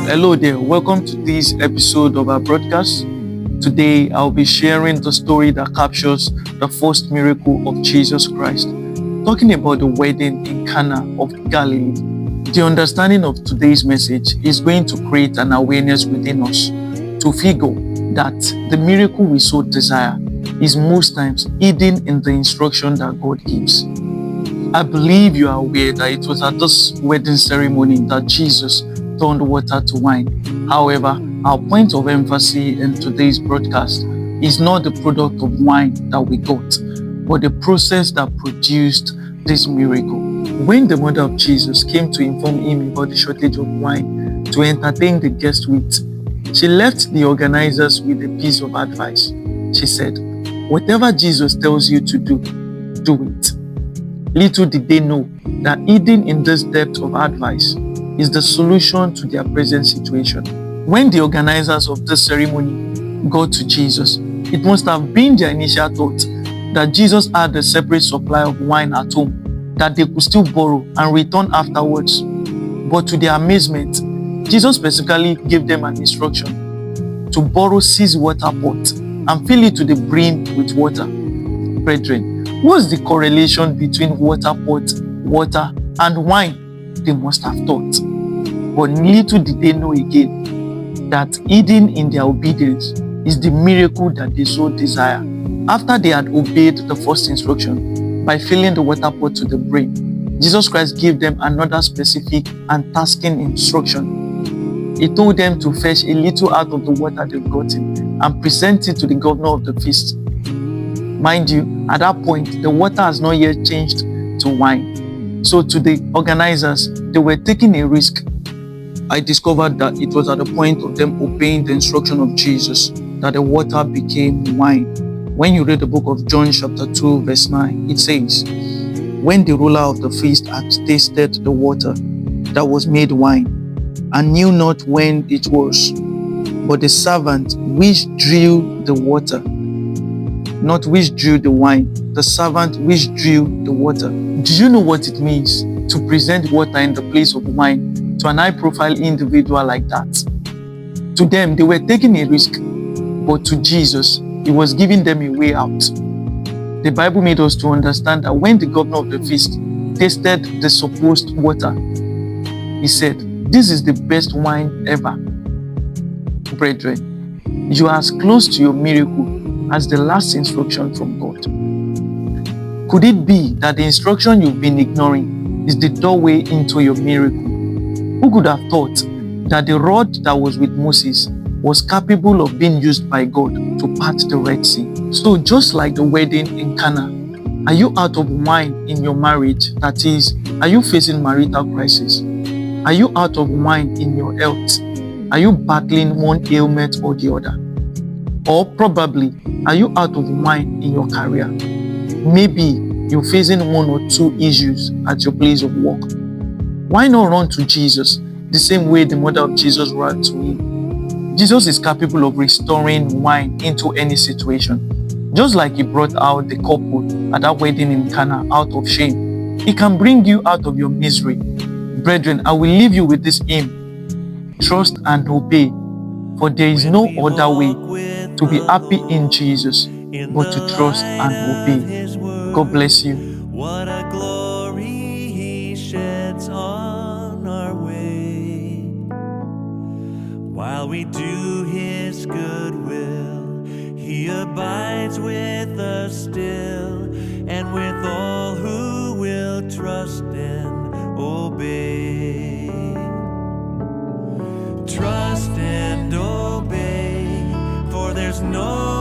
Hello there, welcome to this episode of our broadcast. Today I'll be sharing the story that captures the first miracle of Jesus Christ, talking about the wedding in Cana of Galilee. The understanding of today's message is going to create an awareness within us to figure that the miracle we so desire is most times hidden in the instruction that God gives. I believe you are aware that it was at this wedding ceremony that Jesus turned water to wine. However, our point of emphasis in today's broadcast is not the product of wine that we got, but the process that produced this miracle. When the mother of Jesus came to inform him about the shortage of wine to entertain the guests with, she left the organizers with a piece of advice. She said, "Whatever Jesus tells you to do, do it." Little did they know that hidden in this depth of advice is the solution to their present situation. When the organizers of this ceremony got to Jesus, it must have been their initial thought that Jesus had a separate supply of wine at home that they could still borrow and return afterwards. But to their amazement, Jesus specifically gave them an instruction to borrow 6 water pots and fill it to the brim with water. Brethren, what's the correlation between water pot, water, and wine? They must have thought. But little did they know again that hidden in their obedience is the miracle that they so desire. After they had obeyed the first instruction by filling the water pot to the brim, Jesus Christ gave them another specific and tasking instruction. He told them to fetch a little out of the water they've gotten and present it to the governor of the feast. Mind you, at that point, the water has not yet changed to wine. So to the organizers, they were taking a risk. I discovered that it was at the point of them obeying the instruction of Jesus that the water became wine. When you read the book of John chapter 2 verse 9, it says, "When the ruler of the feast had tasted the water that was made wine, and knew not when it was, but the servant which drew the water," not which drew the wine, the servant which drew the water. Do you know what it means to present water in the place of wine to an high-profile individual like that? To them, they were taking a risk, but to Jesus, he was giving them a way out. The Bible made us to understand that when the governor of the feast tasted the supposed water, he said, "This is the best wine ever." Brethren, you are as close to your miracle as the last instruction from God. Could it be that the instruction you've been ignoring is the doorway into your miracle? Who could have thought that the rod that was with Moses was capable of being used by God to part the Red Sea? So just like the wedding in Cana, are you out of wine in your marriage? That is, are you facing marital crisis? Are you out of wine in your health? Are you battling one ailment or the other? Or probably, are you out of wine in your career? Maybe you're facing 1 or 2 issues at your place of work. Why not run to Jesus the same way the mother of Jesus ran to him? Jesus is capable of restoring wine into any situation. Just like he brought out the couple at that wedding in Cana out of shame, he can bring you out of your misery. Brethren, I will leave you with this hymn: "Trust and obey, for there is no other way to be happy in Jesus but to trust and obey." God bless you. What a glory he sheds on our way. While we do his good will, he abides with us still, and with all who will trust and obey. Trust and obey, for there's no